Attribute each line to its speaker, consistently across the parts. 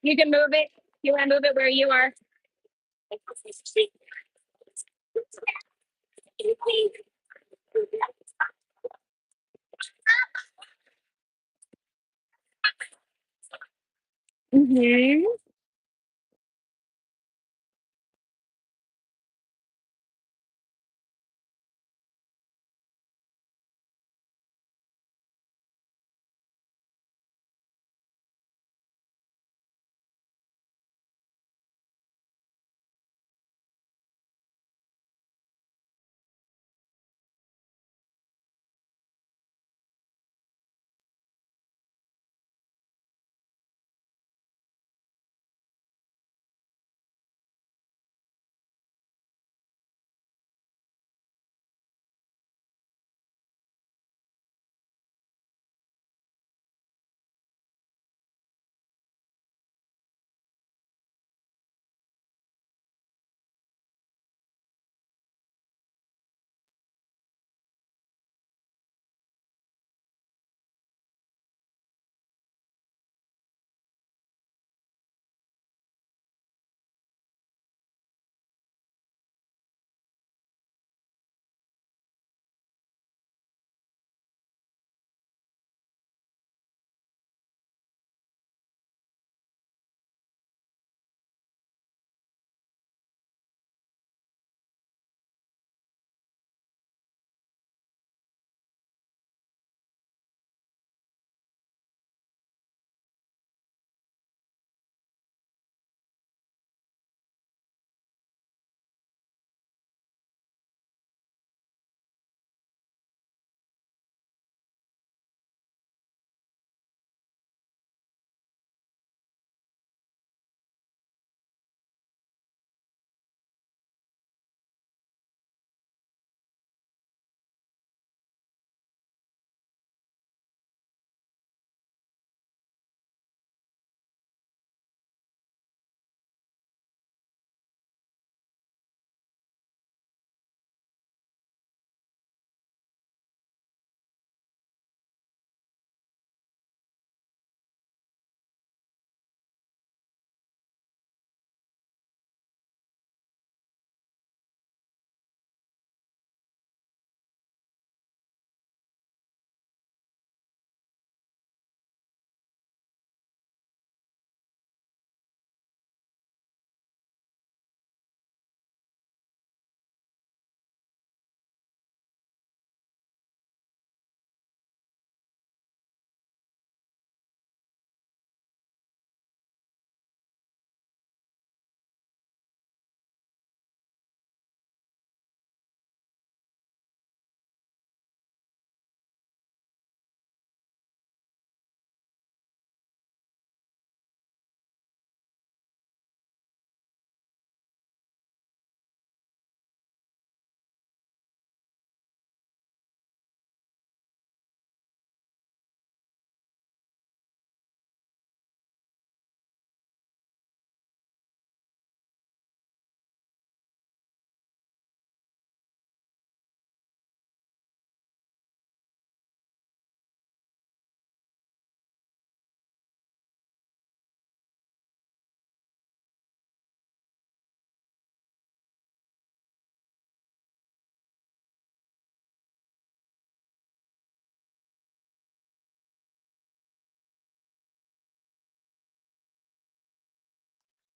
Speaker 1: You can move it. You want to move it where you are. Mm-hmm.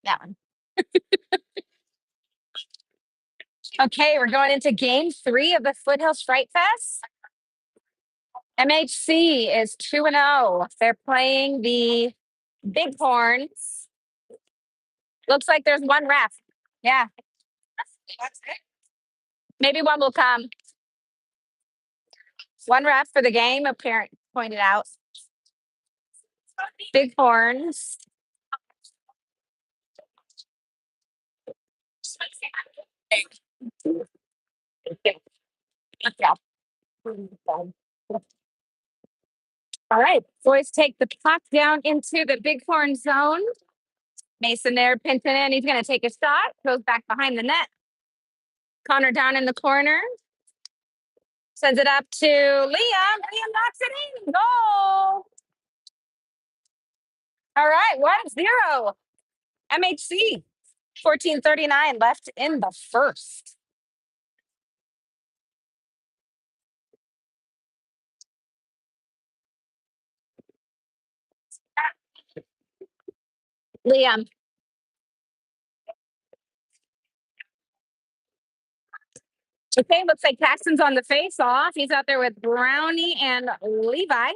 Speaker 1: That one. Okay, we're going into game 3 of the Foothills Frightfest. MHC is 2-0. They're playing the Bighorns. Looks like there's one ref. Yeah, maybe one will come. One ref for the game, a parent pointed out. Bighorns. Yeah. All right, boys take the puck down into the Bighorn zone. Mason there, pinching in. He's going to take a shot. Goes back behind the net. Connor down in the corner. Sends it up to Liam. Liam knocks it in. Goal. All right, 1-0. MHC. 14:39 left in the first. Liam. Okay, looks like Paxton's on the face off. He's out there with Brownie and Levi.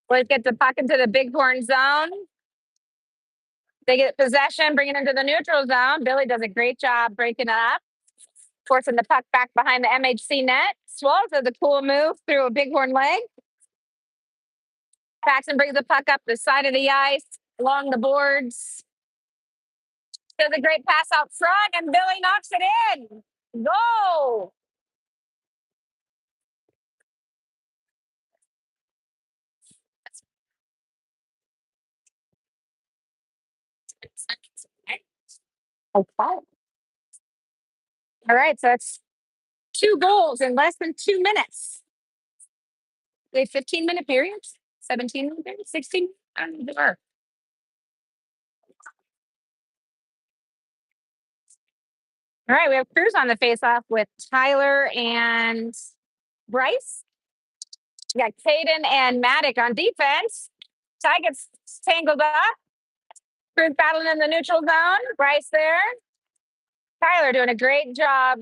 Speaker 1: Let's get the puck into the Bighorn zone. They get possession, bring it into the neutral zone. Billy does a great job breaking it up, forcing the puck back behind the MHC net. Swallows does a cool move through a Bighorn leg. Paxton brings the puck up the side of the ice, along the boards. Does a great pass out front, and Billy knocks it in. Goal! Okay. All right, so that's 2 goals in less than 2 minutes. Wait, 15-minute periods? 17-minute periods? 16? I don't know. All right, we have Cruz on the face-off with Tyler and Bryce. We got Caden and Maddock on defense. Ty gets tangled up. Cruz battling in the neutral zone. Bryce there. Tyler doing a great job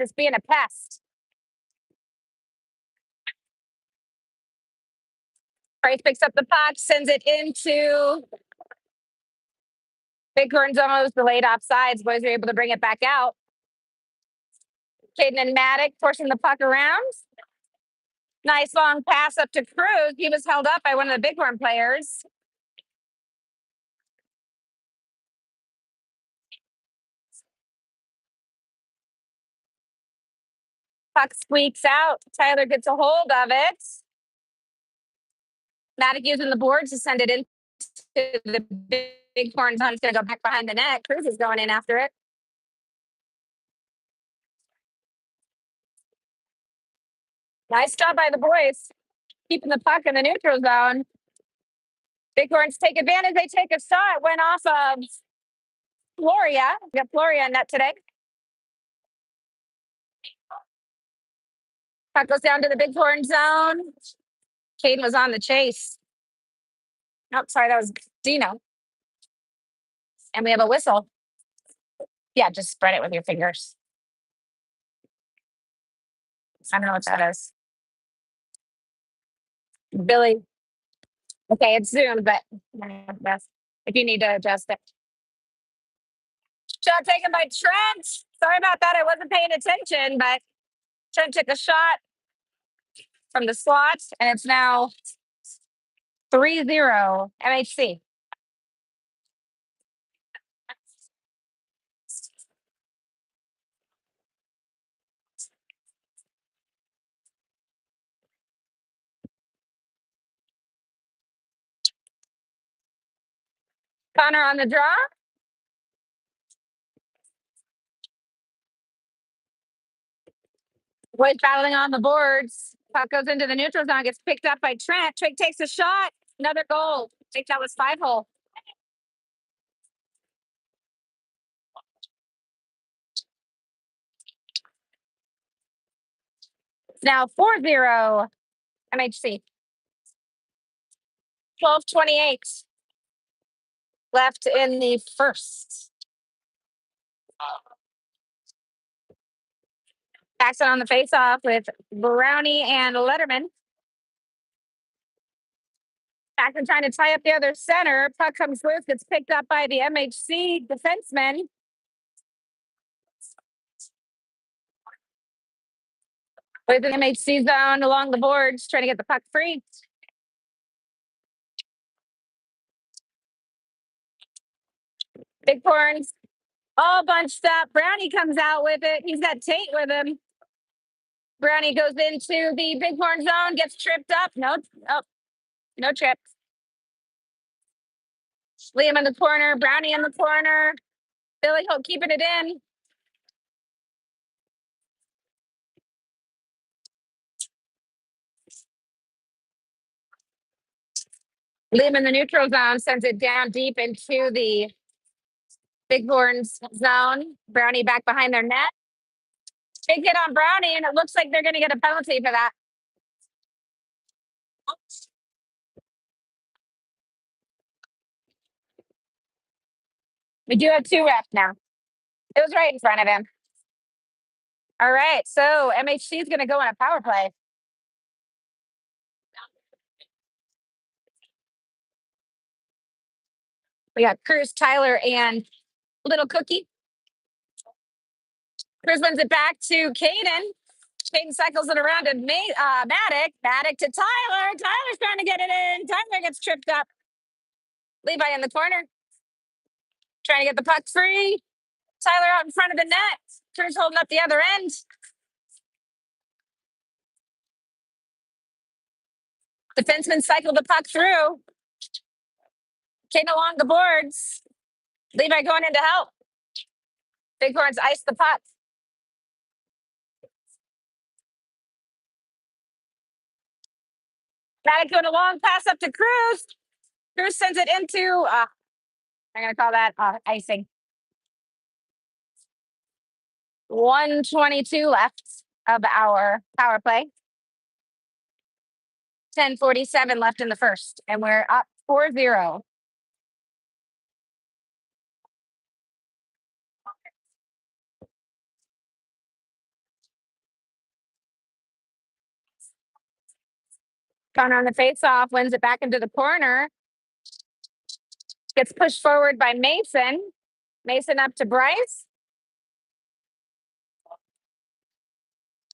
Speaker 1: just being a pest. Bryce picks up the puck, sends it into Bighorn's almost delayed offsides. Boys are able to bring it back out. Caden and Maddock forcing the puck around. Nice long pass up to Cruz. He was held up by one of the Bighorn players. Puck squeaks out. Tyler gets a hold of it. Maddock using the boards to send it into the Bighorn zone. It's going to go back behind the net. Cruz is going in after it. Nice job by the boys, keeping the puck in the neutral zone. Bighorns take advantage. They take a shot. Went off of Floria. We got Floria in net today. Puck goes down to the Bighorn zone. Caden was on the chase. Oh, sorry, that was Dino. And we have a whistle. Yeah, just spread it with your fingers. I don't know what that is. Billy. Okay, it's Zoom, but if you need to adjust it. Shot taken by Trent. Sorry about that. I wasn't paying attention, but Trent took a shot from the slot, and it's now 3-0 MHC. Connor on the draw. Boys battling on the boards. Puck goes into the neutral zone, gets picked up by Trent. Trent takes a shot. Another goal. I think that was 5-hole. It's now 4-0 MHC. 12:28 left in the first. Paxton on the face-off with Brownie and Letterman. Paxton trying to tie up the other center. Puck comes loose, gets picked up by the MHC defenseman. With the MHC zone along the boards, trying to get the puck free. Bighorns all bunched up. Brownie comes out with it. He's got Tate with him. Brownie goes into the Bighorn zone, gets tripped up. No trip. Liam in the corner, Brownie in the corner. Billy Hope keeping it in. Liam in the neutral zone sends it down deep into the Bighorns zone. Brownie back behind their net. Big hit on Brownie, and it looks like they're going to get a penalty for that. We do have 2 refs now. It was right in front of him. All right, so MHC is going to go on a power play. We got Cruz, Tyler, and Little Cookie. Cruz wins it back to Caden. Caden cycles it around to Maddock. Maddock to Tyler. Tyler's trying to get it in. Tyler gets tripped up. Levi in the corner. Trying to get the puck free. Tyler out in front of the net. Cruz holding up the other end. Defenseman cycled the puck through. Caden along the boards. Levi going in to help. Bighorns ice the puck. Maddock doing a long pass up to Cruz. Cruz sends it into, I'm going to call that icing. 1:22 left of our power play. 10:47 left in the first, and we're up 4-0. Connor on the face-off, wins it back into the corner. Gets pushed forward by Mason. Mason up to Bryce.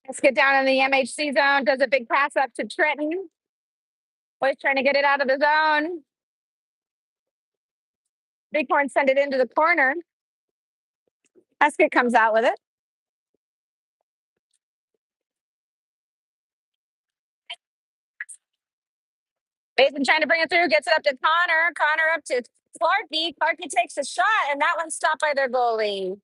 Speaker 1: Let's get down in the MHC zone. Does a big pass up to Trenton. Boys trying to get it out of the zone. Bighorn send it into the corner. Heskett comes out with it. Mason trying to bring it through, gets it up to Connor. Connor up to Clarkey. Clarkey takes a shot, and that one's stopped by their goalie.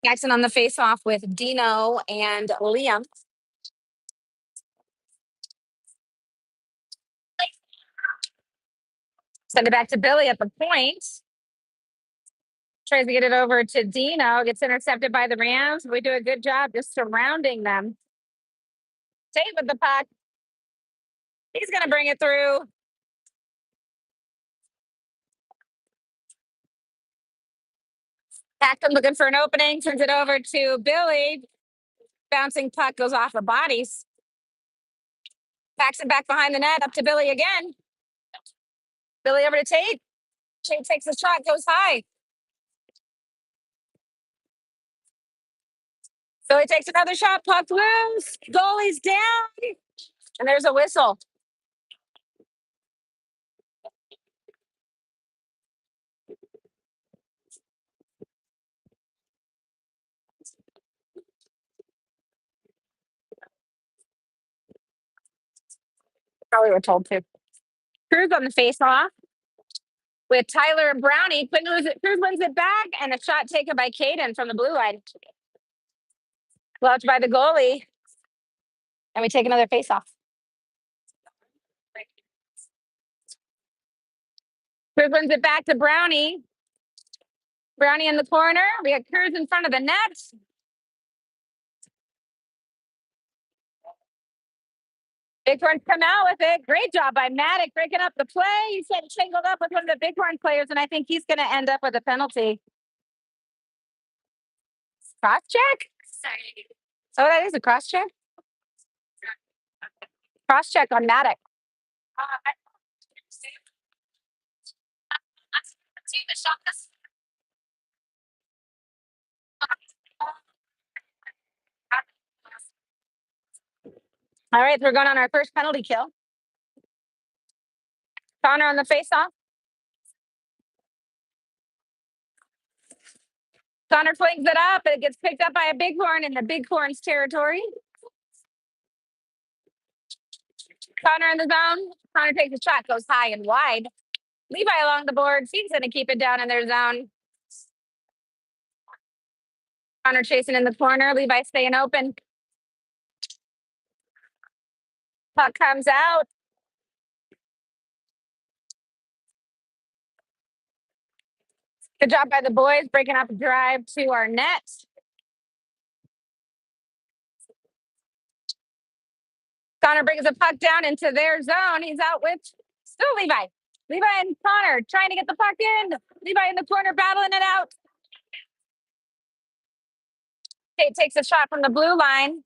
Speaker 1: Jackson on the face-off with Dino and Liam. Send it back to Billy at the point. Tries to get it over to Dino. Gets intercepted by the Rams. We do a good job just surrounding them. Tate with the puck. He's going to bring it through. Paxton looking for an opening. Turns it over to Billy. Bouncing puck goes off of bodies. Paxton back behind the net. Up to Billy again. Billy over to Tate. Tate takes a shot. Goes high. Billy takes another shot. Puck loose. Goalie's down. And there's a whistle. Probably were told to. Cruz on the face-off with Tyler and Brownie. Cruz wins it back, and a shot taken by Caden from the blue line. Blocked by the goalie. And we take another face-off. Cruz wins it back to Brownie. Brownie in the corner. We got Cruz in front of the net. Bighorns come out with it. Great job by Maddock breaking up the play. He's getting tangled up with one of the Bighorn players, and I think he's going to end up with a penalty. Cross check? So that is a cross check? Cross check on Maddock. All right, we're going on our first penalty kill. Connor on the face-off. Connor flings it up. It gets picked up by a Bighorn in the Bighorns territory. Connor in the zone. Connor takes a shot, goes high and wide. Levi along the boards. He's going to keep it down in their zone. Connor chasing in the corner. Levi staying open. Puck comes out. Good job by the boys breaking up a drive to our net. Connor brings the puck down into their zone. He's out with still Levi. Levi and Connor trying to get the puck in. Levi in the corner battling it out. Tate takes a shot from the blue line.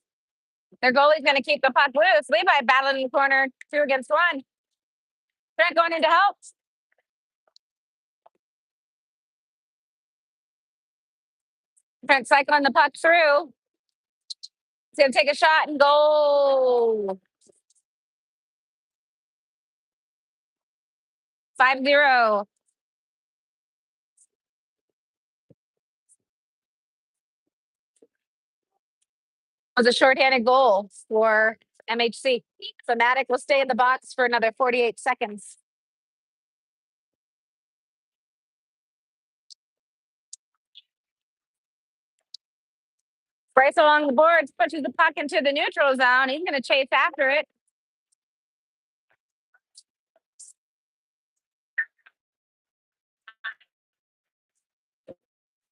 Speaker 1: Their goalie's going to keep the puck loose. Levi battling in the corner, 2 against 1. Trent going in to help. Trent cycling the puck through. He's going to take a shot and goal. 5-0. Was a shorthanded goal for MHC. Fanatic will stay in the box for another 48 seconds. Bryce along the boards pushes the puck into the neutral zone. He's going to chase after it.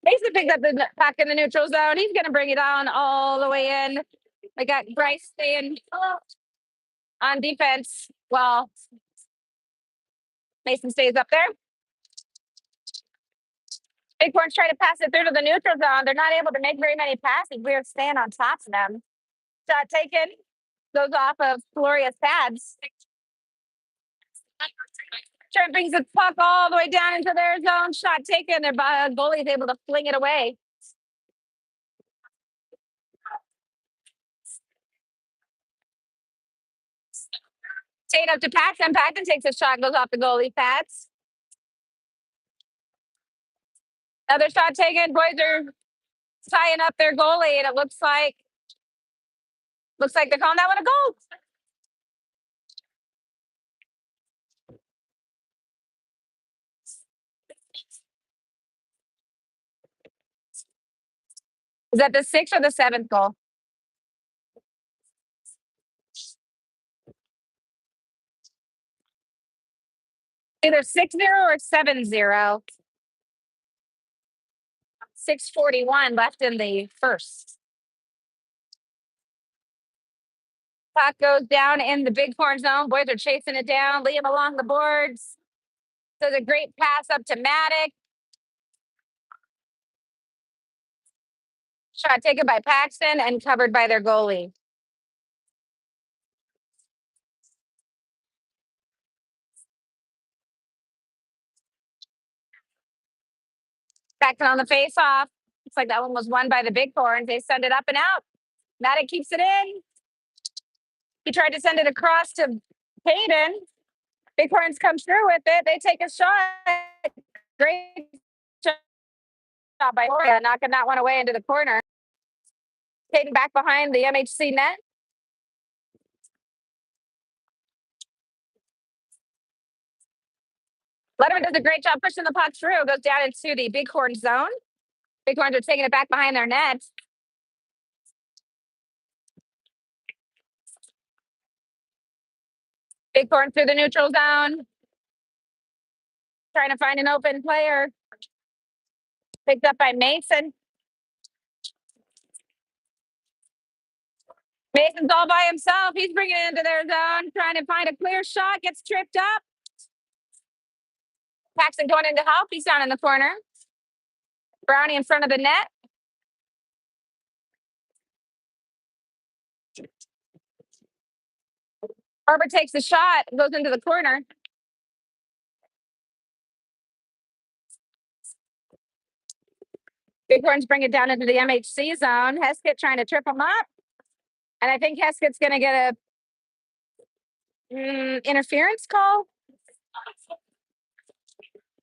Speaker 1: Mason picks up the puck in the neutral zone. He's going to bring it on all the way in. We got Bryce staying on defense while Mason stays up there. Bighorns try to pass it through to the neutral zone. They're not able to make very many passes. We're staying on top of them. Shot taken. Goes off of Gloria's pads. Trent brings the puck all the way down into their zone. Shot taken. Their goalie is able to fling it away. Tate up to Paxton. Paxton takes a shot, goes off the goalie pads. Another shot taken. Boys are tying up their goalie, and it looks like they're calling that one a goal. Is that the 6th or the 7th goal? Either 6-0 or 7-0. 6:41 left in the first. Puck goes down in the Bighorn zone. Boys are chasing it down. Liam along the boards. Does a great pass up to Maddox. Shot taken by Paxton and covered by their goalie. Paxton on the face-off. Looks like that one was won by the Bighorns. They send it up and out. Maddox keeps it in. He tried to send it across to Hayden. Bighorns comes through with it. They take a shot. Great shot by Gloria, knocking that one away into the corner. Hayden back behind the MHC net. Letterman does a great job pushing the puck through. Goes down into the Bighorn zone. Bighorns are taking it back behind their net. Bighorn through the neutral zone. Trying to find an open player. Picked up by Mason. Mason's all by himself. He's bringing it into their zone. Trying to find a clear shot. Gets tripped up. Paxton going in to help. He's down in the corner. Brownie in front of the net. Barber takes the shot. Goes into the corner. Bighorns bring it down into the MHC zone. Heskett trying to trip him up. And I think Heskett's going to get a interference call.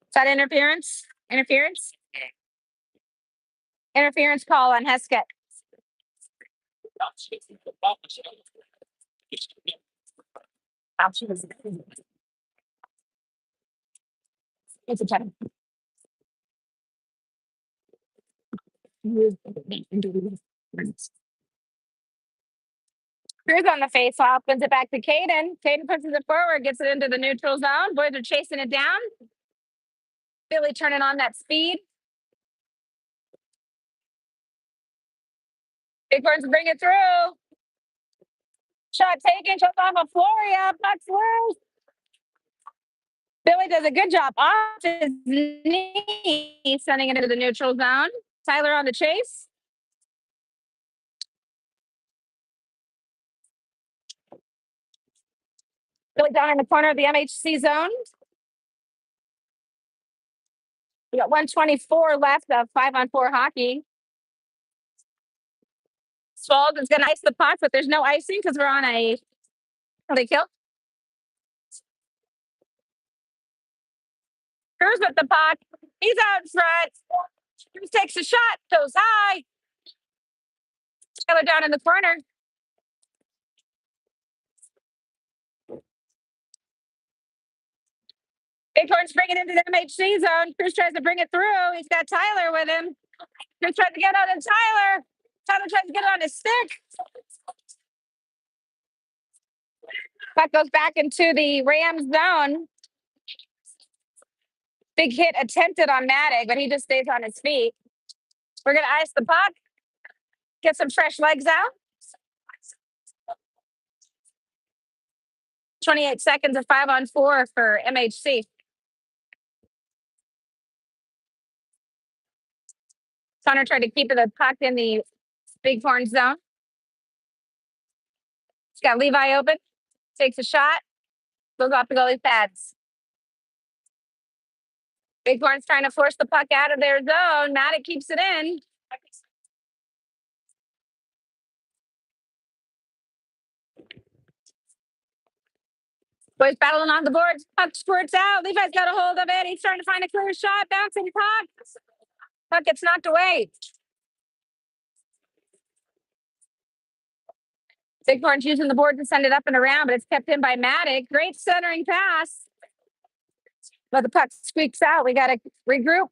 Speaker 1: Is that interference? Interference? Interference call on Heskett. It's a ten. Cruz on the face off, wins it back to Caden. Caden pushes it forward, gets it into the neutral zone. Boys are chasing it down. Billy turning on that speed. Bighorns bring it through. Shot taken, shows off a Floria. Puck's loose. Billy does a good job off his knee, sending it into the neutral zone. Tyler on the chase. Billy down in the corner of the MHC zone. We got 124 left of 5-on-4 hockey. Swallows is going to ice the puck, but there's no icing because we're on a penalty kill. Cruz with the puck. He's out in front. Cruz takes a shot, goes high. Tyler down in the corner. Bighorns bring it into the MHC zone. Cruz tries to bring it through. He's got Tyler with him. Cruz tries to get on to Tyler. Tyler tries to get it on his stick. Puck goes back into the Rams zone. Big hit attempted on Maddox, but he just stays on his feet. We're going to ice the puck. Get some fresh legs out. 28 seconds of 5-on-4 for MHC. Connor tried to keep the puck in the Bighorn zone. He's got Levi open. Takes a shot. Goes off the goalie's pads. Bighorn's trying to force the puck out of their zone. Maddox keeps it in. Boys battling on the boards. Puck squirts out. Levi's got a hold of it. He's trying to find a clear shot. Bouncing puck. Puck gets knocked away. Bighorn's using the board to send it up and around, but it's kept in by Maddox. Great centering pass. But the puck squeaks out. We got to regroup.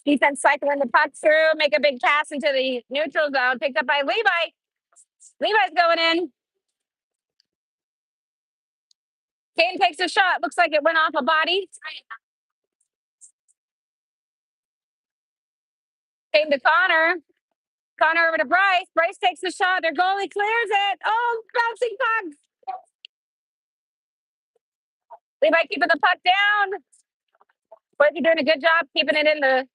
Speaker 1: Defense cycling the puck through. Make a big pass into the neutral zone. Picked up by Levi. Levi's going in. Kane takes a shot. Looks like it went off a body. Came to Connor. Connor over to Bryce. Bryce takes the shot. Their goalie clears it. Oh, bouncing puck. Levi keeping the puck down. Boys are doing a good job keeping it in the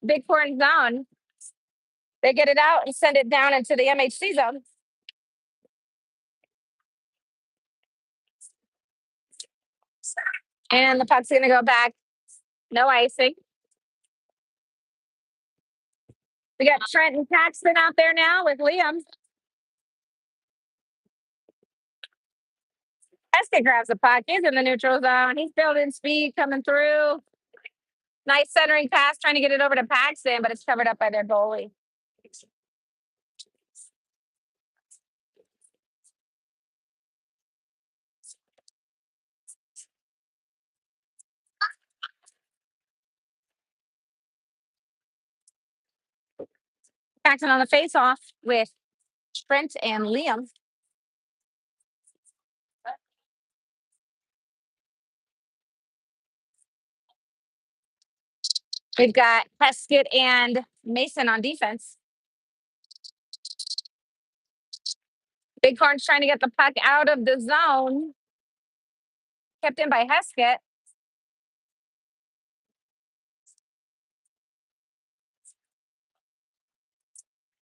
Speaker 1: Bighorn zone. They get it out and send it down into the MHC zone. And the puck's going to go back. No icing. We got Trent and Paxton out there now with Liam. Eska grabs the puck. He's in the neutral zone. He's building speed coming through. Nice centering pass, trying to get it over to Paxton, but it's covered up by their goalie. Paxton on the face-off with Trent and Liam. We've got Heskett and Mason on defense. Bighorn's trying to get the puck out of the zone. Kept in by Heskett.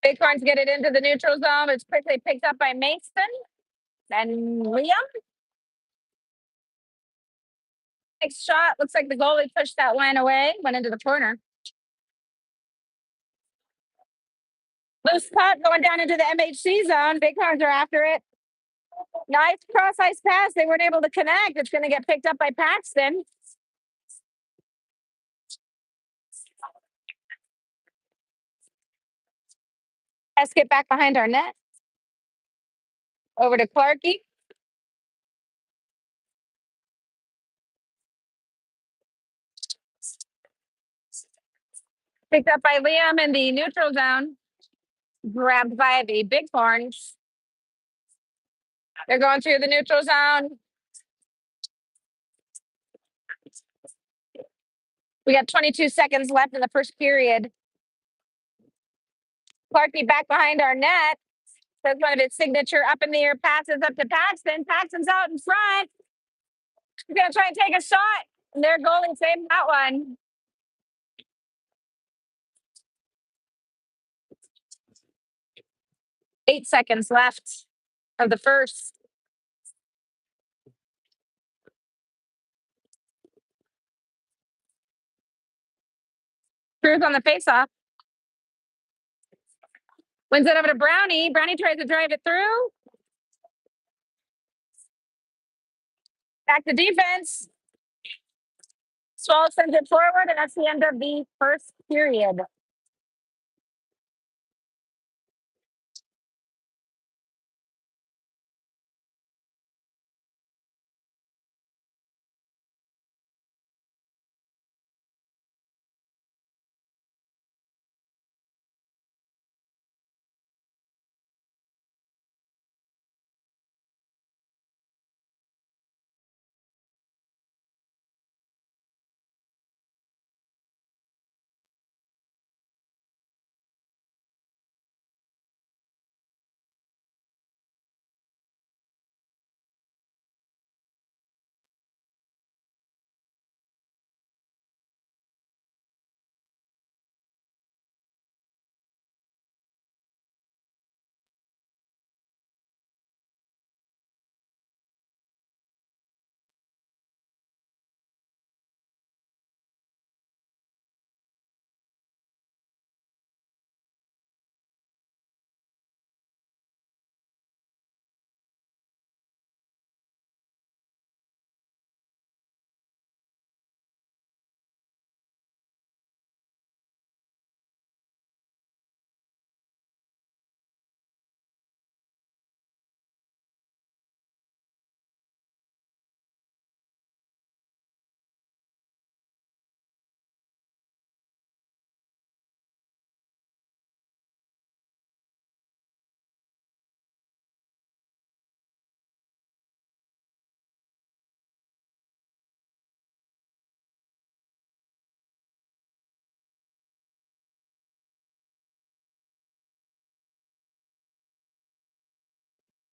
Speaker 1: Bighorns get it into the neutral zone. It's quickly picked up by Mason. Then Liam. Next shot. Looks like the goalie pushed that line away. Went into the corner. Loose puck going down into the MHC zone. Bighorns are after it. Nice cross ice pass. They weren't able to connect. It's going to get picked up by Paxton. Let's get back behind our net. Over to Clarkie. Picked up by Liam in the neutral zone. Grabbed by the Bighorns. They're going through the neutral zone. We got 22 seconds left in the first period. Clarkie back behind our net. That's one of his signature up in the air passes up to Paxton. Paxton's out in front. He's going to try and take a shot. And their goalie saved that one. 8 seconds left of the first. Cruz on the faceoff. Wins it over to Brownie. Brownie tries to drive it through. Back to defense. Swallow sends it forward, and that's the end of the first period.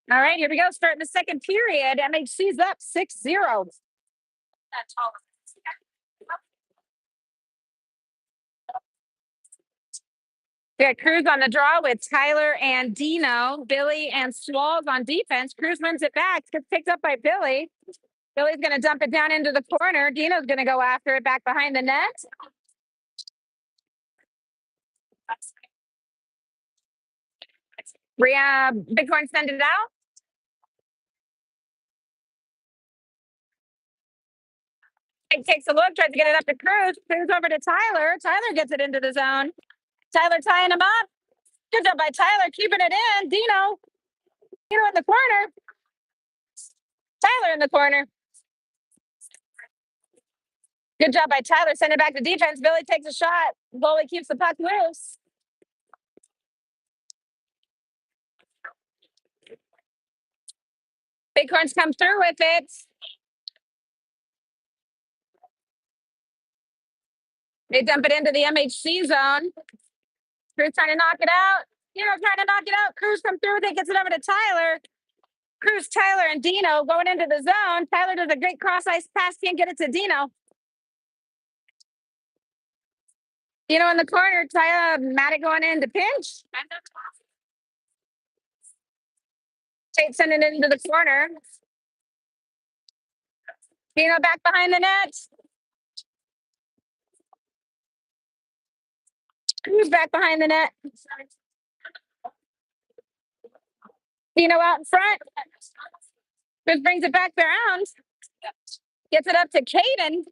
Speaker 1: All right, here we go. Starting the second period. MHC's up 6-0. We got Cruz on the draw with Tyler and Dino. Billy and Swalls on defense. Cruz wins it back. Gets picked up by Billy. Billy's going to dump it down into the corner. Dino's going to go after it back behind the net. Bighorn send it out. He takes a look, tries to get it up to Cruz. Cruz over to Tyler. Tyler gets it into the zone. Tyler tying him up. Good job by Tyler, keeping it in. Dino in the corner. Tyler in the corner. Good job by Tyler. Send it back to defense. Billy takes a shot. Goalie keeps the puck loose. Bighorns come through with it. They dump it into the MHC zone. Cruz trying to knock it out. Trying to knock it out. Cruz come through with it, gets it over to Tyler. Cruz, Tyler, and Dino going into the zone. Tyler does a great cross ice pass, can't get it to Dino. Dino in the corner. Tyler, Matic going in to pinch. Tate sending it into the corner. Dino back behind the net. Cruz back behind the net. Dino out in front. Cruz brings it back around. Gets it up to Caden.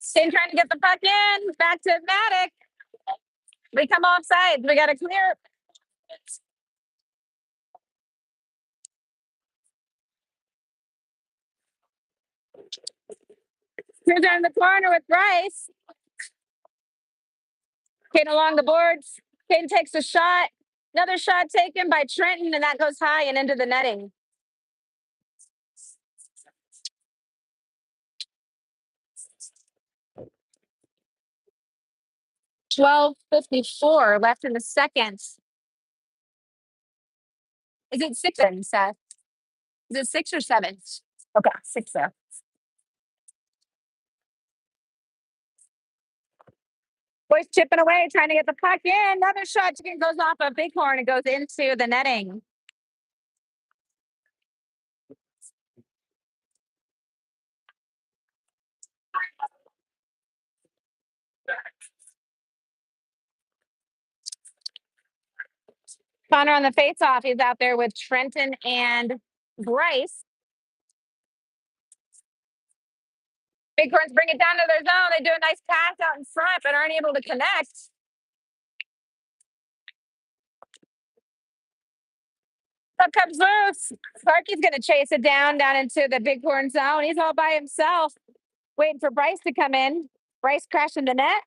Speaker 1: Same trying to get the puck in. Back to Matic. We come off sides. We got to clear. Clear down the corner with Bryce. Kane along the boards. Kane takes a shot. Another shot taken by Trenton, and that goes high and into the netting. 12:54 left in the second. Is it 6 then, Seth? Is it 6 or 7? Okay, 6 there. Boys chipping away, trying to get the puck in. Another shot goes off a Bighorn and goes into the netting. Connor on the faceoff. He's out there with Trenton and Bryce. Bighorns bring it down to their zone. They do a nice pass out in front, but aren't able to connect. Puck comes loose. Clarkie's going to chase it down into the Bighorn zone. He's all by himself, waiting for Bryce to come in. Bryce crashing the net.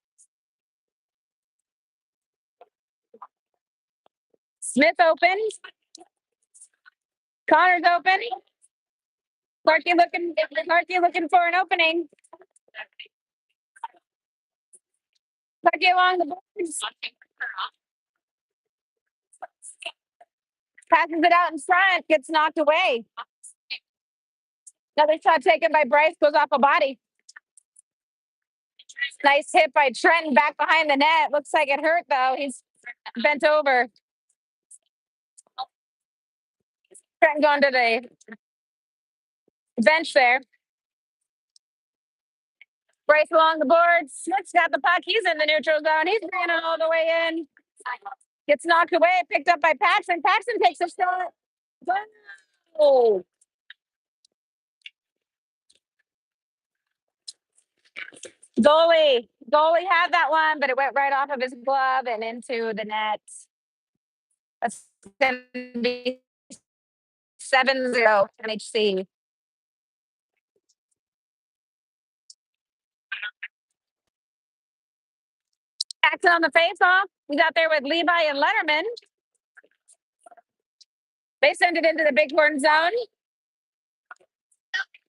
Speaker 1: Smith open. Connor's open. Clarkie looking for an opening. Clarkie along the boards. Passes it out in front. Gets knocked away. Another shot taken by Bryce. Goes off a body. Nice hit by Trenton back behind the net. Looks like it hurt, though. He's bent over. Trenton going to the bench there. Bryce along the board. Smith's got the puck. He's in the neutral zone. He's bringing it all the way in. Gets knocked away. Picked up by Paxton. Paxton takes a shot. Oh. Goalie had that one, but it went right off of his glove and into the net. That's going to be 7-0 MHC. Paxton on the face-off. He's out there with Levi and Letterman. They send it into the Bighorn zone.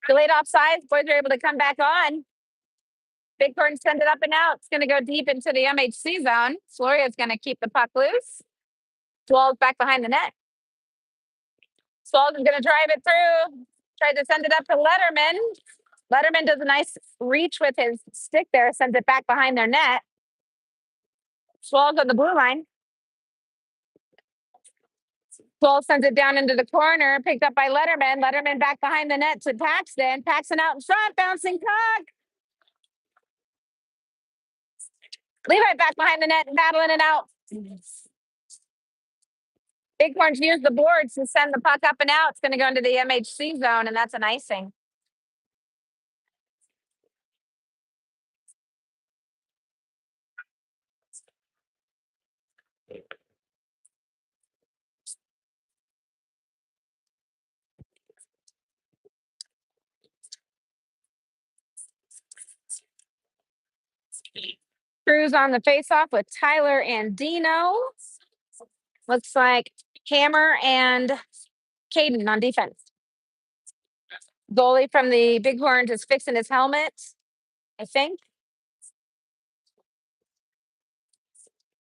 Speaker 1: Delayed offsides. Boys are able to come back on. Bighorn send it up and out. It's going to go deep into the MHC zone. Floria's going to keep the puck loose. Swall's back behind the net. Swalls is going to drive it through. Tried to send it up to Letterman. Letterman does a nice reach with his stick there. Sends it back behind their net. Swalls on the blue line. Swall sends it down into the corner. Picked up by Letterman. Letterman back behind the net to Paxton. Paxton out in front. Bouncing puck. Levi back behind the net, battling it out. Bighorns use the boards to send the puck up and out. It's going to go into the MHC zone, and that's an icing. Cruz on the faceoff with Tyler and Dino. Looks like Hammer and Caden on defense. Goalie from the Bighorns is fixing his helmet, I think.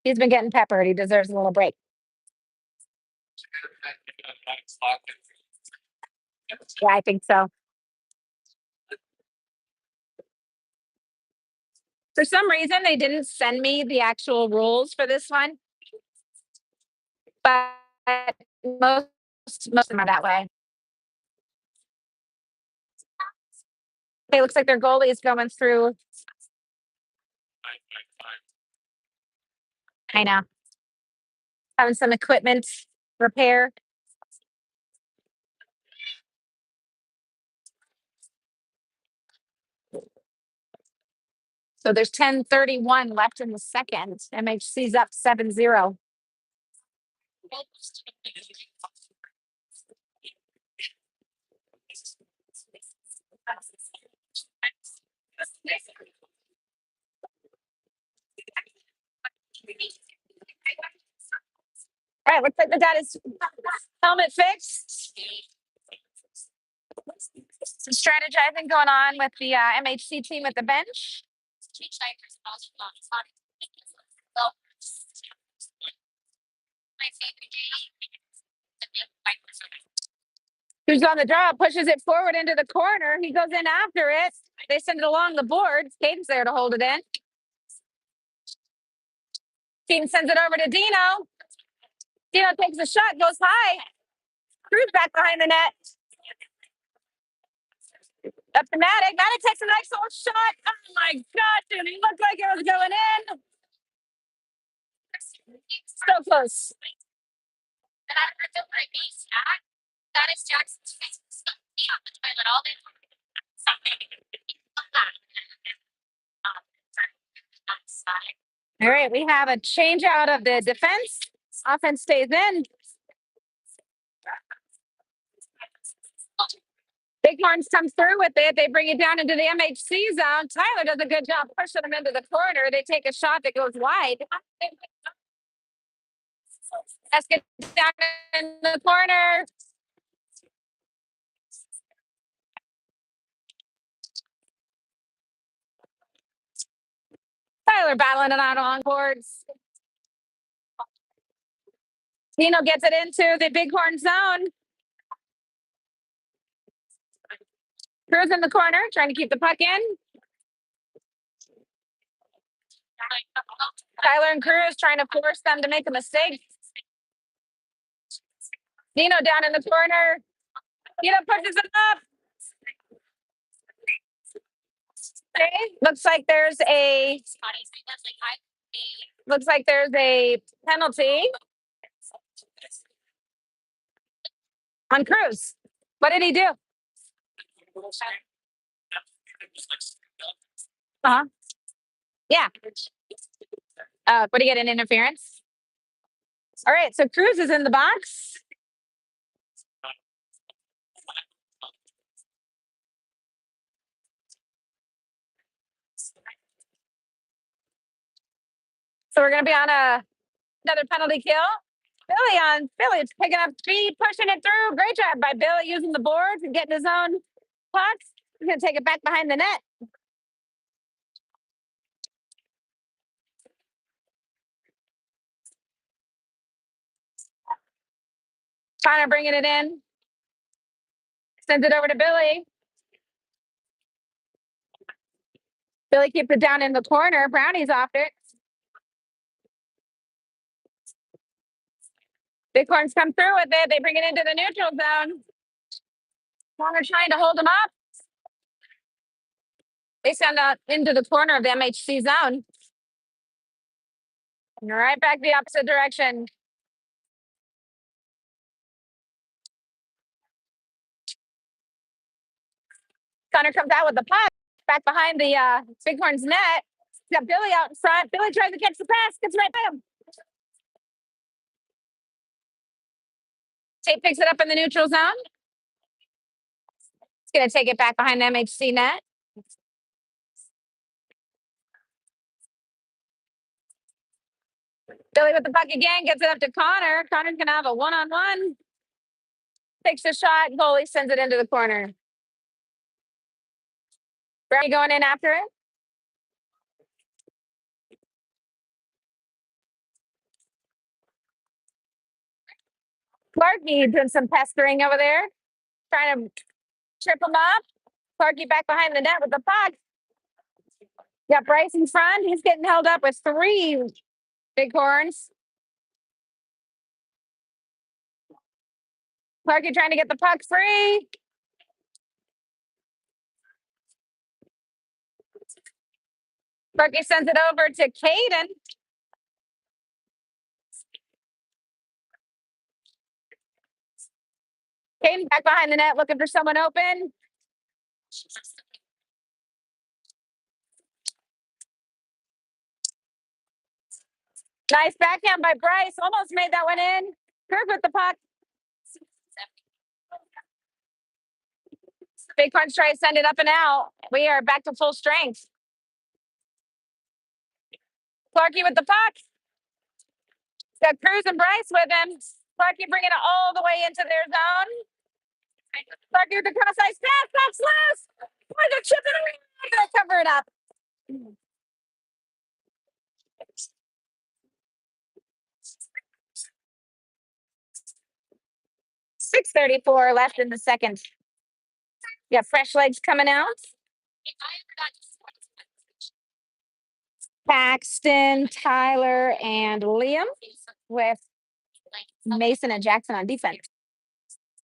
Speaker 1: He's been getting peppered. He deserves a little break. Yeah, I think so. For some reason, they didn't send me the actual rules for this one. But most of them are that way. Okay, looks like their goalie is going through. I know. Having some equipment repair. So there's 10:31 left in the second. MHC's up 7-0. All right, looks like the dad is helmet fixed. Some strategizing going on with the MHC team at the bench. Who's on the draw, pushes it forward into the corner. He goes in after it. They send it along the boards. Caden's there to hold it in. Caden sends it over to Dino. Dino takes a shot, goes high. Cruz back behind the net. Up to Maddox. Maddox takes a nice little shot. Oh my gosh, it looked like it was going in. So close. All right, we have a change out of the defense. Offense stays in. Bighorns comes through with it. They bring it down into the MHC zone. Tyler does a good job pushing them into the corner. They take a shot that goes wide. Let's get down in the corner. Tyler battling it out on boards. Dino gets it into the Bighorn zone. Cruz in the corner, trying to keep the puck in. Tyler and Cruz trying to force them to make a mistake. Dino down in the corner. Dino pushes it up. Okay. Looks like there's a penalty on Cruz. What did he do? Uh-huh. Yeah. What do you get, an interference? All right, so Cruz is in the box. So we're going to be on another penalty kill. Billy's picking up speed, pushing it through. Great job by Billy using the boards and getting his own pucks. He's going to take it back behind the net. Connor bringing it in. Sends it over to Billy. Billy keeps it down in the corner. Brownie's off it. Bighorns come through with it. They bring it into the neutral zone. Connor trying to hold them up. They send out into the corner of the MHC zone. And right back the opposite direction. Connor comes out with the puck back behind the Bighorns net. He's got Billy out in front. Billy tries to catch the pass, gets right by him. Tate picks it up in the neutral zone. He's going to take it back behind the MHC net. Billy with the puck again, gets it up to Connor. Connor's going to have a one-on-one. Takes a shot. Goalie sends it into the corner. Brownie going in after it. Clarkie doing some pestering over there. Trying to trip him up. Clarkie back behind the net with the puck. Got Bryce in front. He's getting held up with 3 Bighorns. Clarkie trying to get the puck free. Clarkie sends it over to Caden. Caden back behind the net looking for someone open. Nice backhand by Bryce. Almost made that one in. Kirk with the puck. Bighorns try to send it up and out. We are back to full strength. Clarkey with the puck. Got Cruz and Bryce with him. Clarkey bringing it all the way into their zone. Clarkey with the cross ice pass. That's loose. Boy, they're chipping around. Gonna cover it up. 6:34 left in the second. Yeah, fresh legs coming out. Paxton, Tyler, and Liam with Mason and Jackson on defense.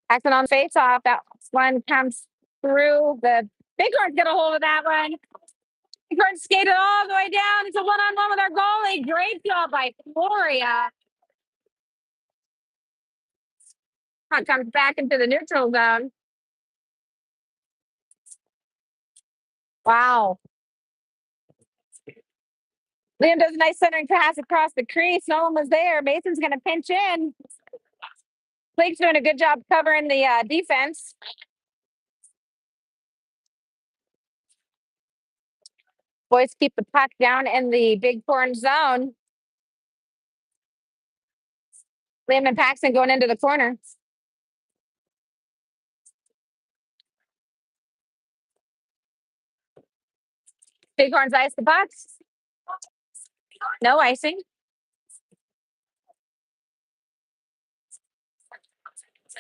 Speaker 1: Paxton on face off. That one comes through. The Bighorns get a hold of that one. Bighorns skated all the way down. It's a one-on-one with our goalie. Great job by Gloria. Puck comes back into the neutral zone. Wow. Liam does a nice centering pass across the crease. No one was there. Mason's going to pinch in. Blake's doing a good job covering the defense. Boys keep the puck down in the Bighorn zone. Liam and Paxton going into the corner. Bighorns ice the pucks. No icing.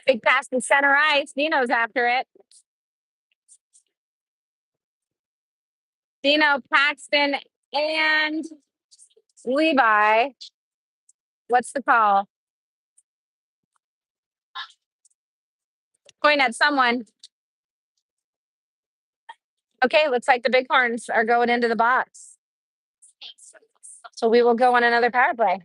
Speaker 1: Big pass to center ice. Dino's after it. Dino, Paxton, and Levi. What's the call? Point at someone. Okay, looks like the Bighorns are going into the box. So we will go on another power play.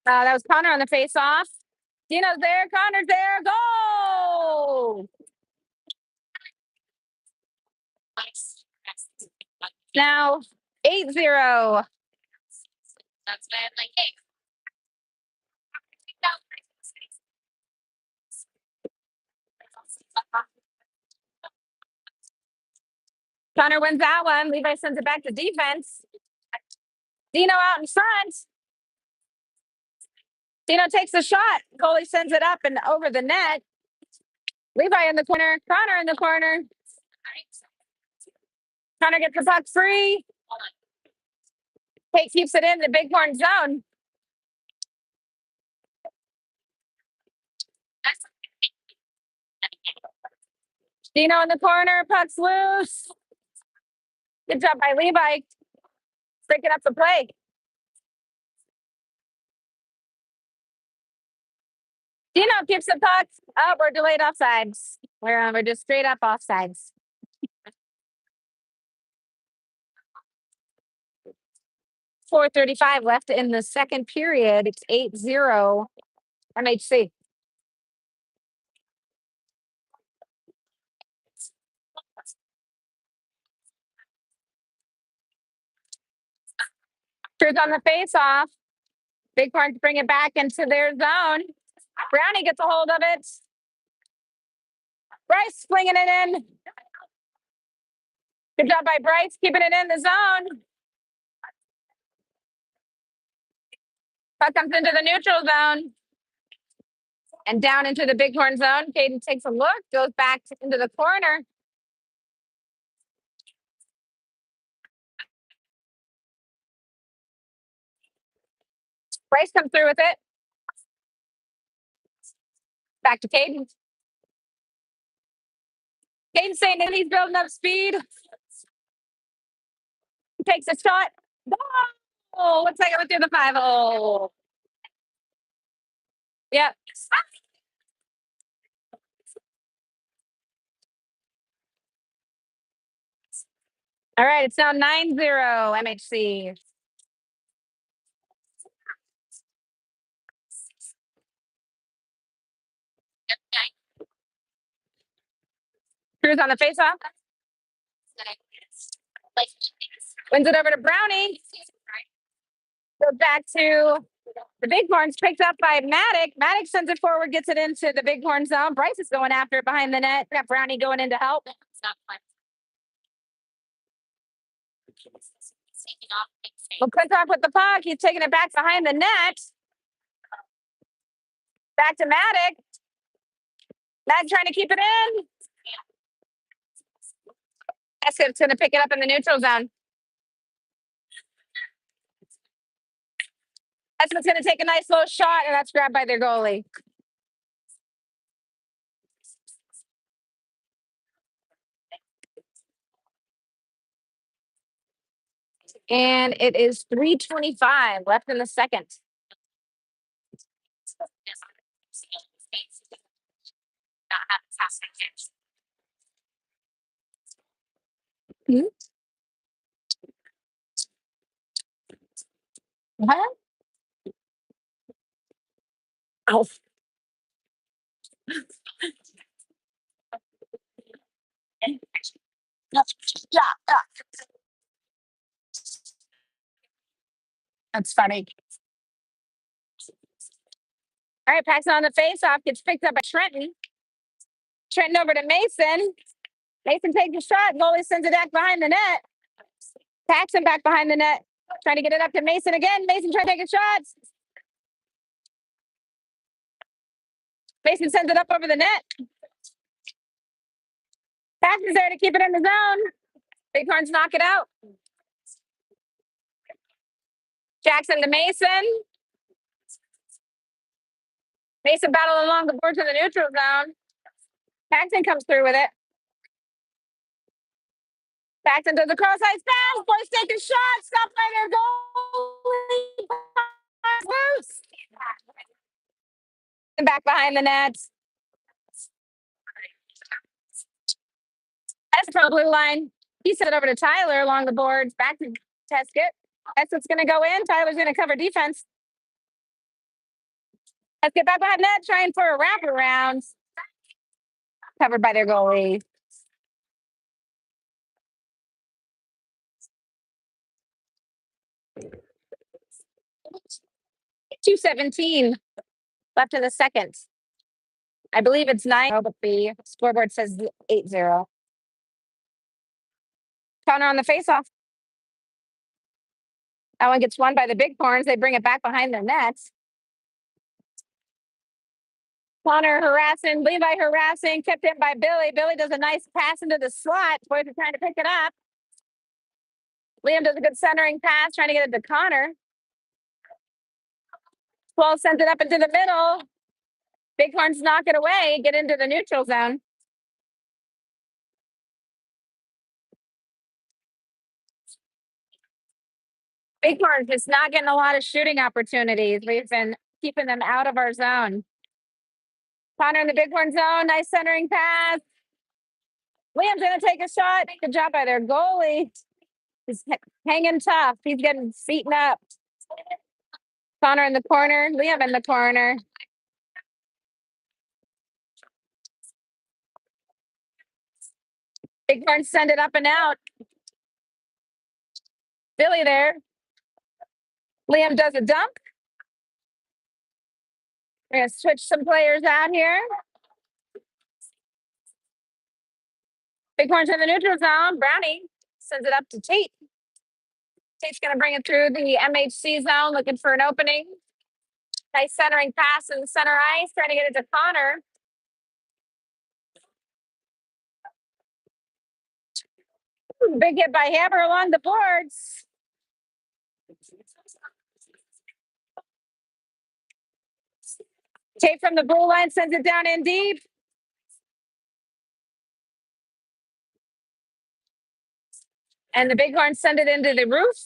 Speaker 1: That was Connor on the face-off. Dino's there. Connor's there. Goal! Now 8-0. Connor wins that one. Levi sends it back to defense. Dino out in front. Dino takes a shot. Goalie sends it up and over the net. Levi in the corner. Connor in the corner. Connor gets the puck free. Kate keeps it in the Bighorn zone. Dino in the corner. Puck's loose. Good job by Levi. Breaking up the play. Dino keeps the puck. Oh, we're delayed offsides. We're just straight up offsides. 4:35 left in the second period. It's 8-0 MHC. Cruz on the face-off. Bighorns bring it back into their zone. Brownie gets a hold of it. Bryce flinging it in. Good job by Bryce keeping it in the zone. Puck comes into the neutral zone and down into the Bighorn zone. Caden takes a look, goes back into the corner. Bryce comes through with it. Back to Caden. Caden's saying that he's building up speed. He takes a shot. Oh, looks like it went through the 5-hole. Yep. All right, it's now 9-0 MHC. Cruz on the faceoff. Wins it over to Brownie. Goes back to the Bighorns, picked up by Maddox. Maddox sends it forward, gets it into the Bighorn zone. Bryce is going after it behind the net. Got Brownie going in to help. McClintock with the puck. He's taking it back behind the net. Back to Maddox. Maddox trying to keep it in. Eskett's going to pick it up in the neutral zone. Eskett's going to take a nice low shot, and that's grabbed by their goalie. And it is 3:25 left in the second. Hmm? What? Oh. That's funny. All right, passing on the face-off, gets picked up by Trenton. Trenton over to Mason. Mason takes a shot. Goalie sends it back behind the net. Paxton back behind the net. Trying to get it up to Mason again. Mason trying to take a shot. Mason sends it up over the net. Paxton's there to keep it in the zone. Bighorns knock it out. Jackson to Mason. Mason battle along the boards in the neutral zone. Paxton comes through with it. Paxton does a cross-ice pass. Boys take a shot. Stop by their goalie. Loose. And back behind the net. That's from the blue line. He sent it over to Tyler along the boards. Back to Teskett. That's what's going to go in. Tyler's going to cover defense. Let's get back behind net, trying for a wraparound. Covered by their goalie. .217 left in the second. I believe it's 9, but the scoreboard says 8-0. Counter on the faceoff. That one gets won by the Bighorns. They bring it back behind their nets. Connor harassing, Levi harassing, kept in by Billy. Billy does a nice pass into the slot. Boys are trying to pick it up. Liam does a good centering pass, trying to get it to Connor. 12 sends it up into the middle. Bighorns knock it away, get into the neutral zone. Bighorns just not getting a lot of shooting opportunities. We've been keeping them out of our zone. Connor in the Bighorn zone, nice centering pass. Liam's going to take a shot. Good job by their goalie. He's hanging tough. He's getting beaten up. Connor in the corner. Liam in the corner. Bighorn send it up and out. Billy there. Liam does a dump. We're going to switch some players out here. Bighorns in the neutral zone. Brownie sends it up to Tate. Tate's going to bring it through the MHC zone, looking for an opening. Nice centering pass in the center ice, trying to get it to Connor. Big hit by Hammer along the boards. Tate from the blue line sends it down in deep. And the Bighorns send it into the roof.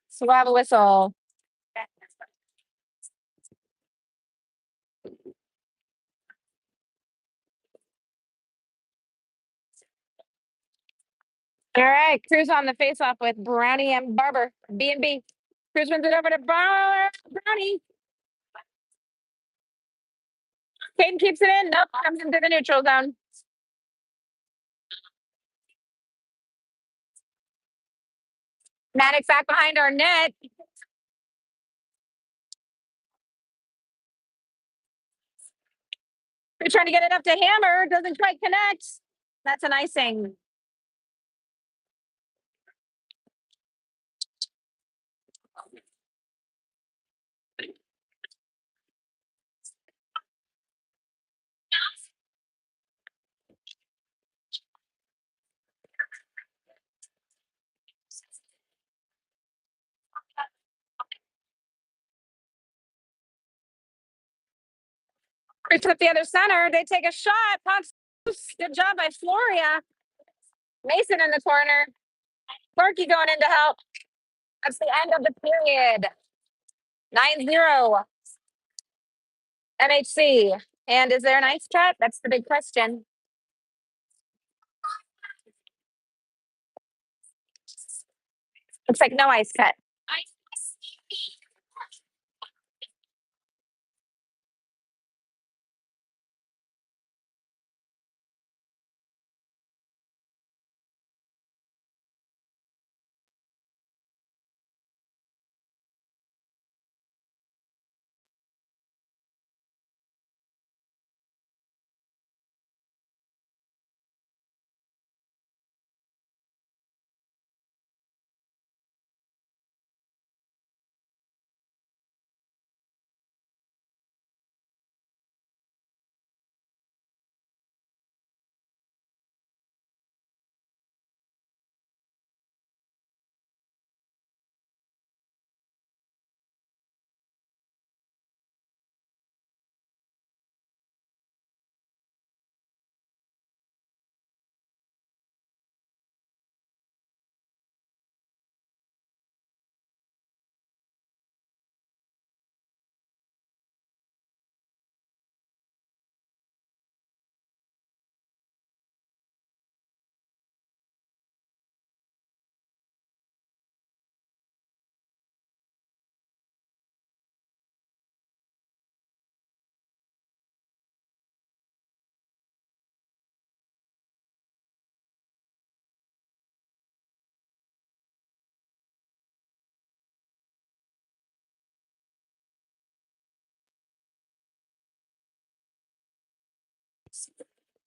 Speaker 1: So we'll have a whistle. All right, Cruz on the face-off with Brownie and Barber. B&B. Cruz wins it over to Brownie. Caden keeps it in. Nope, comes into the neutral zone. Maddox back behind our net. We're trying to get it up to Hammer. Doesn't quite connect. That's an icing. Cruz up the other center. They take a shot. Pops. Good job by Floria. Mason in the corner. Clarky going in to help. That's the end of the period. 9-0. MHC. And is there an ice cut? That's the big question. Looks like no ice cut.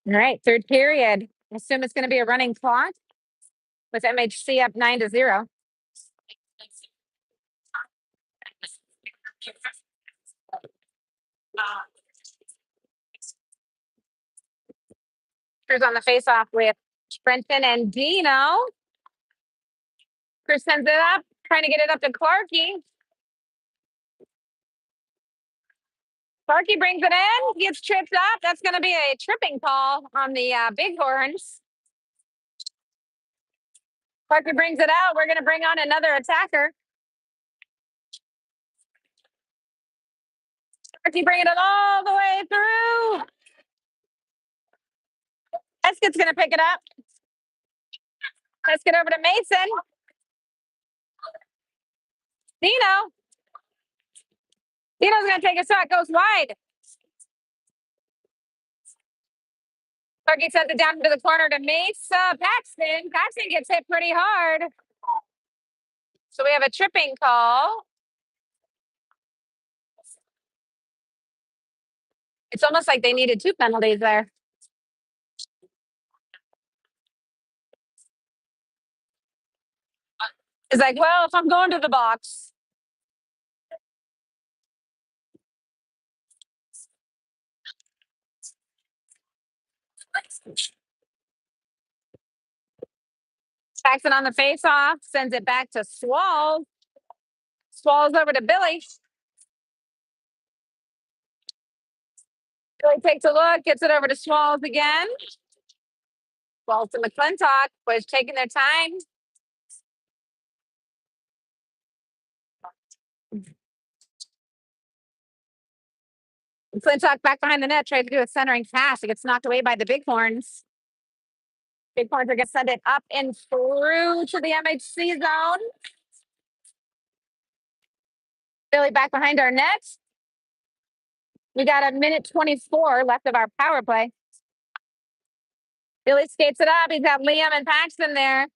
Speaker 1: All right, third period. I assume it's going to be a running clock with MHC up 9-0. Cruz on the face-off with Brenton and Dino. Cruz sends it up, trying to get it up to Clarky. Clarky brings it in, gets tripped up. That's going to be a tripping call on the Bighorns. Clarky brings it out. We're going to bring on another attacker. Clarky bringing it all the way through. Eskett's going to pick it up. Let's get over to Mason. Dino. Dino's going to take a shot, goes wide. Clarky sends it down to the corner to Mesa Paxton. Paxton gets hit pretty hard. So we have a tripping call. It's almost like they needed 2 penalties there. It's like, well, if I'm going to the box. Paxton on the face-off, sends it back to Swalls. Swalls over to Billy. Billy takes a look, gets it over to Swalls again. Swalls to McClintock, was taking their time. McClintock back behind the net, tries to do a centering pass. It gets knocked away by the Bighorns. Bighorns are going to send it up and through to the MHC zone. Billy back behind our net. We got a minute 24 left of our power play. Billy skates it up. He's got Liam and Paxton there.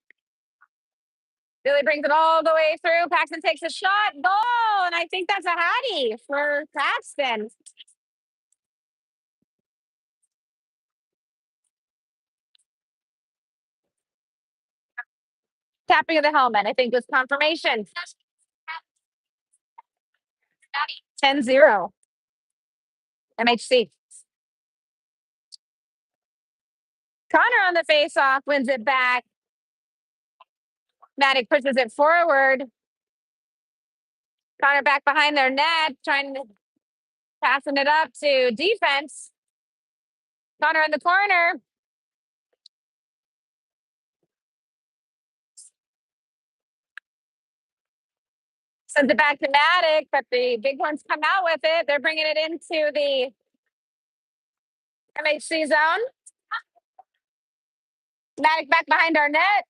Speaker 1: Billy brings it all the way through. Paxton takes a shot. Goal! And I think that's a Hattie for Paxton. Tapping of the helmet, I think, was confirmation. 10-0. MHC. Connor on the face-off wins it back. Maddox pushes it forward. Connor back behind their net, passing it up to defense. Connor in the corner. Sends it back to Maddox, but the Bighorns come out with it. They're bringing it into the MHC zone. Maddox back behind our net.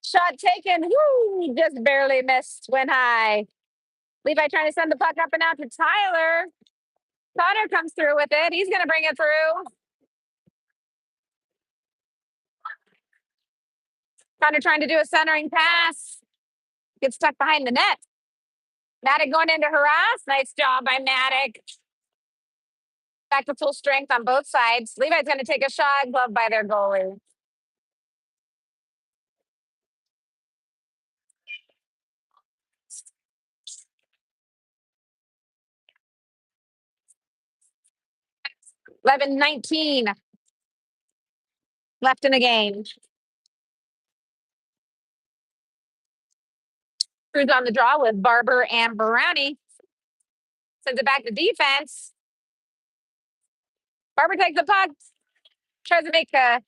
Speaker 1: Shot taken. Woo! Just barely missed. Went high. Levi trying to send the puck up and out to Tyler. Connor comes through with it. He's going to bring it through. Connor trying to do a centering pass. Gets stuck behind the net. Maddox going in to harass. Nice job by Maddox. Back to full strength on both sides. Levi's going to take a shot, gloved by their goalie. $11:19 left in the game. Cruz on the draw with Barber and Brownie. Sends it back to defense. Barber takes the puck. Tries to make a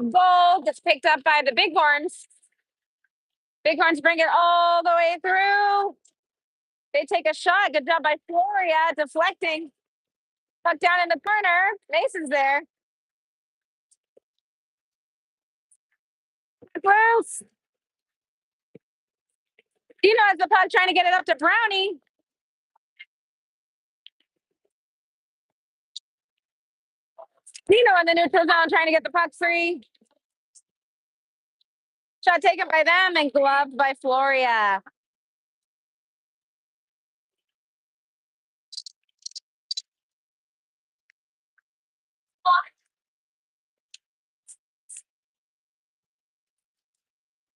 Speaker 1: goal. Gets picked up by the Bighorns. Bighorns bring it all the way through. They take a shot. Good job by Floria, deflecting. Puck down in the corner. Mason's there. Gross. Dino has the puck, trying to get it up to Brownie. Dino in the neutral zone, trying to get the puck free. Shot taken by them and gloved by Floria.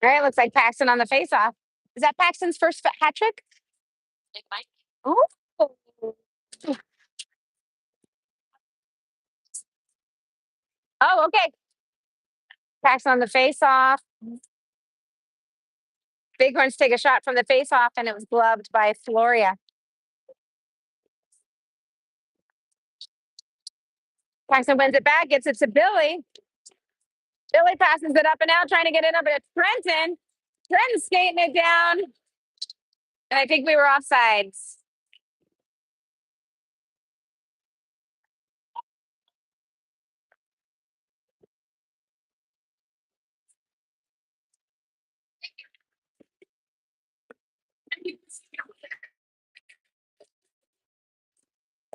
Speaker 1: All right, looks like Paxton on the faceoff. Is that Paxton's first hat trick? Oh. Oh, okay. Paxton on the faceoff. Bighorns take a shot from the faceoff, and it was gloved by Floria. Paxton wins it back, gets it to Billy. Billy passes it up and out, trying to get it up at Trenton. Trenton's skating it down. And I think we were offsides.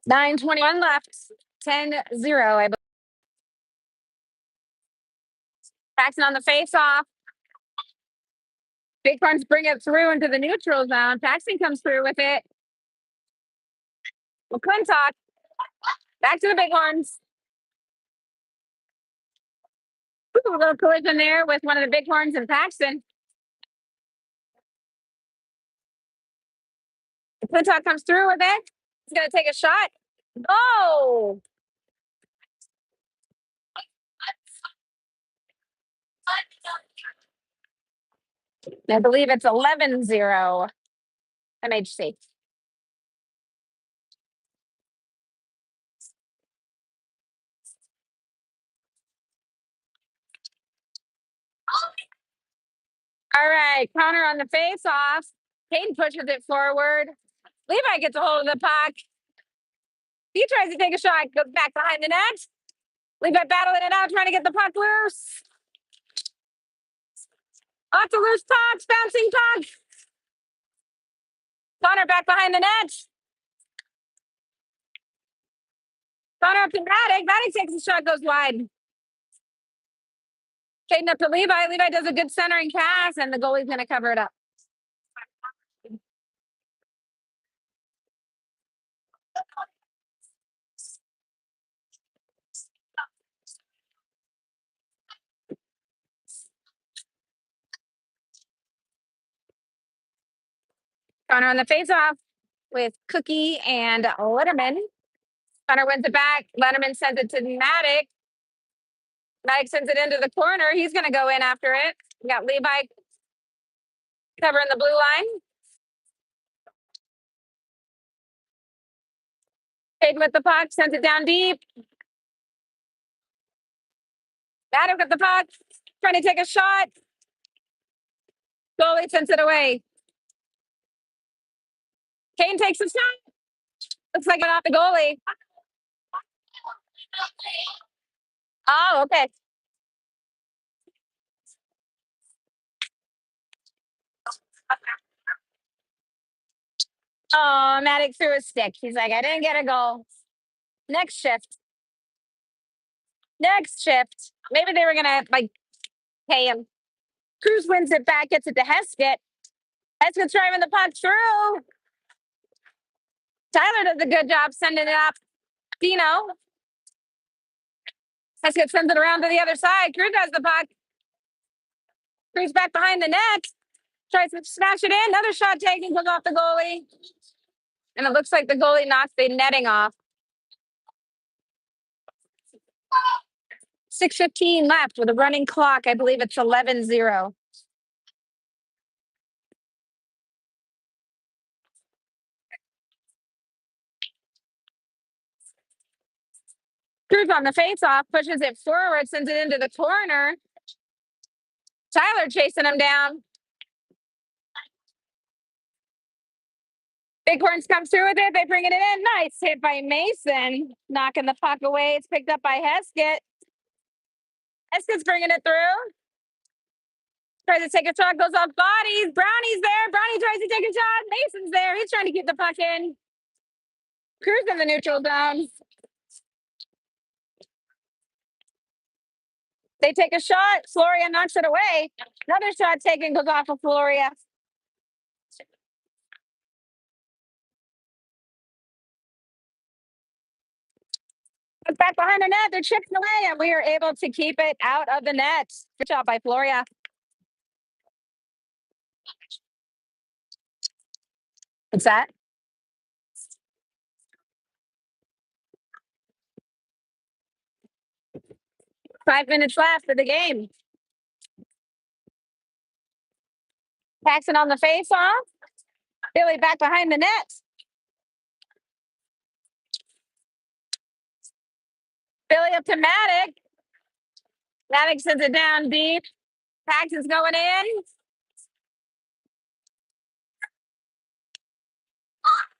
Speaker 1: $9:21 left. 10-0, I believe. Paxton on the face-off. Bighorns bring it through into the neutral zone. Paxton comes through with it. McClintock. Back to the Bighorns. Ooh, a little collision there with one of the Bighorns and Paxton. McClintock comes through with it. He's going to take a shot. Oh! I believe it's 11-0 MHC. All right, Connor on the face-off. Caden pushes it forward. Levi gets a hold of the puck. He tries to take a shot, goes back behind the net. Levi battling it out, trying to get the puck loose. Lots of loose pucks, bouncing puck. Connor back behind the net. Connor up to Maddox. Maddox takes a shot, goes wide. Shaden up to Levi. Levi does a good centering pass, and the goalie's going to cover it up. Connor on the faceoff with Cookie and Letterman. Connor wins it back. Letterman sends it to Maddox. Maddox sends it into the corner. He's going to go in after it. We got Levi covering the blue line. Shaden with the puck, sends it down deep. Maddox with the puck, trying to take a shot. Goalie sends it away. Kane takes a shot. Looks like it off the goalie. Oh, okay. Oh, Maddox threw a stick. He's like, I didn't get a goal. Next shift. Next shift. Maybe they were gonna like pay him. Cruz wins it back, gets it to Heskett. Heskett's driving the puck through. Tyler does a good job sending it up. Dino. Heskett sends it around to the other side. Cruz has the puck. Cruz back behind the net. Tries to smash it in. Another shot taken, goes off the goalie. And it looks like the goalie knocks the netting off. 6:15 left with a running clock. I believe it's 11-0. Cruz on the faceoff, pushes it forward, sends it into the corner. Tyler chasing him down. Bighorns comes through with it. They bring it in. Nice hit by Mason. Knocking the puck away. It's picked up by Heskett. Heskett's bringing it through. Tries to take a shot, goes off bodies. Brownie's there. Brownie tries to take a shot. Mason's there. He's trying to keep the puck in. Cruz in the neutral zone. They take a shot. Floria knocks it away. Another shot taken, goes off of Floria. It's back behind the net. They're chipping away, and we are able to keep it out of the net. Good job by Floria. What's that? Five minutes left of the game. Paxton on the face-off. Billy back behind the net. Billy up to Maddox. Maddox sends it down deep. Paxton's going in.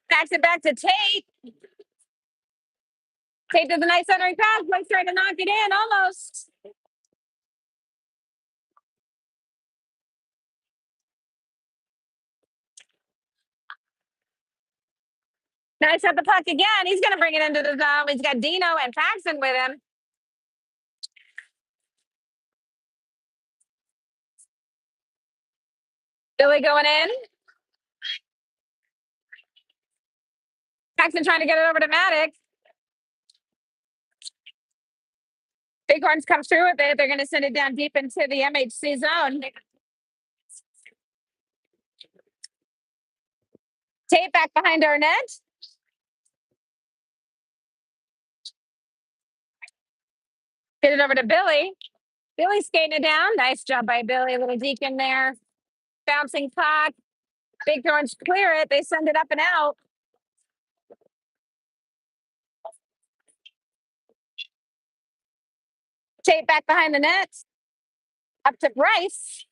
Speaker 1: Paxton back to Tate. Tate does a nice centering pass. Blake's trying to knock it in almost. Nice at the puck again. He's going to bring it into the zone. He's got Dino and Paxton with him. Billy going in. Paxton trying to get it over to Maddox. Bighorns come through with it. They're going to send it down deep into the MHC zone. Tate back behind our net. Get it over to Billy. Billy skating it down. Nice job by Billy. A little deke in there. Bouncing puck. Bighorns clear it. They send it up and out. Tate back behind the net. Up to Bryce.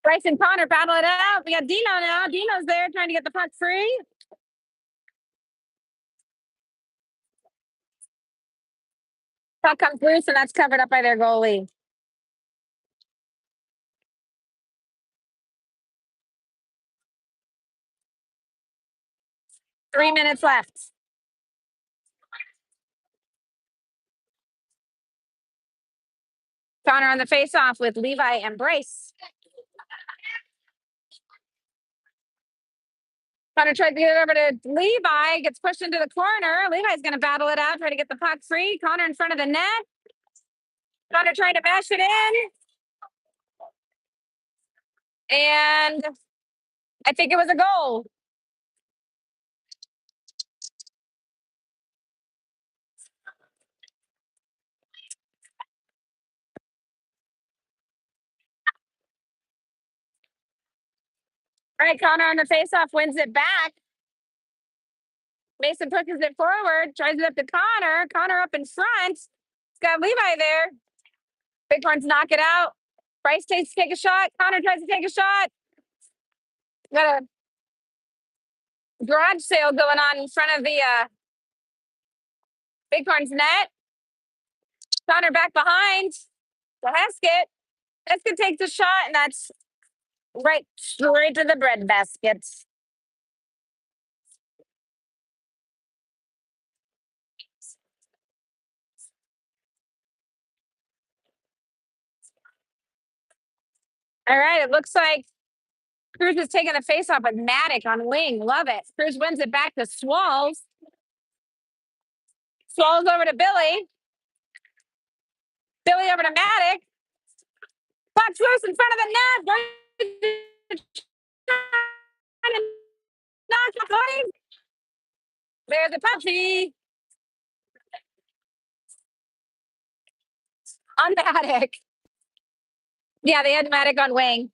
Speaker 1: Bryce and Connor battle it out. We got Dino now. Dino's there trying to get the puck free. Puck comes loose, and that's covered up by their goalie. Three minutes left. Connor on the face-off with Levi and Bryce. Connor tried to get it over to Levi, gets pushed into the corner. Levi's going to battle it out, try to get the puck free. Connor in front of the net. Connor trying to bash it in. And I think it was a goal. All right, Connor on the faceoff wins it back. Mason pushes it forward, tries it up to Connor. Connor up in front. He's got Levi there. Bighorns knock it out. Bryce takes to take a shot. Connor tries to take a shot. Got a garage sale going on in front of the Bighorns net. Connor back behind. So Heskett. Heskett takes a shot, and that's right straight to the bread basket. All right, it looks like Cruz is taking a face off with Maddock on wing. Love it. Cruz wins it back to Swalls. Swalls over to Billy. Billy over to Maddock. Puck's loose in front of the net. Knock the play. There's the puppy on Maddock. Yeah, they had Maddock on wing.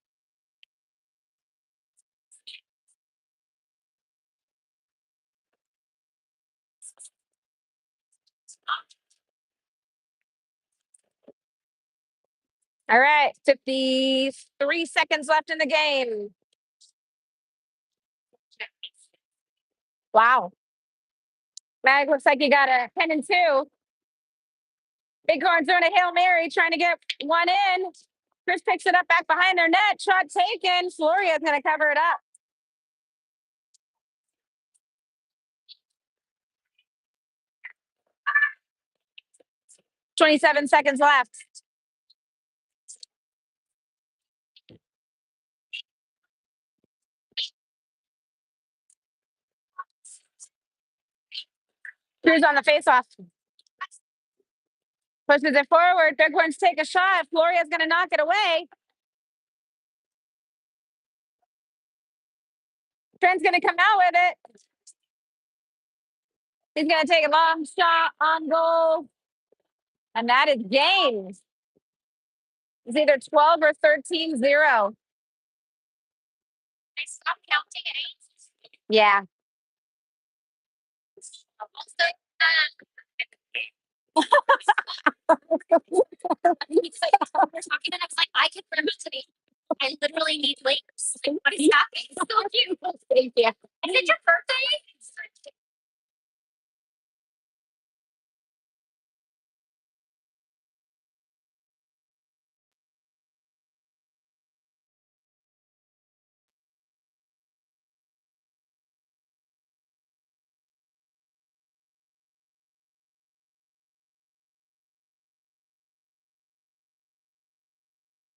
Speaker 1: All right, 53 seconds left in the game. Wow. Maddock looks like he got a 10 and 2. Bighorns doing a Hail Mary, trying to get one in. Chris picks it up back behind their net. Shot taken. Floria's going to cover it up. 27 seconds left. Cruz on the faceoff. Pushes it forward. Bighorns take a shot. Floria's going to knock it away. Trent's going to come out with it. He's going to take a long shot on goal. And that is James. It's either 12 or 13-0.
Speaker 2: I stopped counting at 8.
Speaker 1: Yeah.
Speaker 2: Also, we're talking, and I was like, I can remember today. I literally need links. Like, what is happening? So cute.
Speaker 1: Thank you.
Speaker 2: Is it your birthday?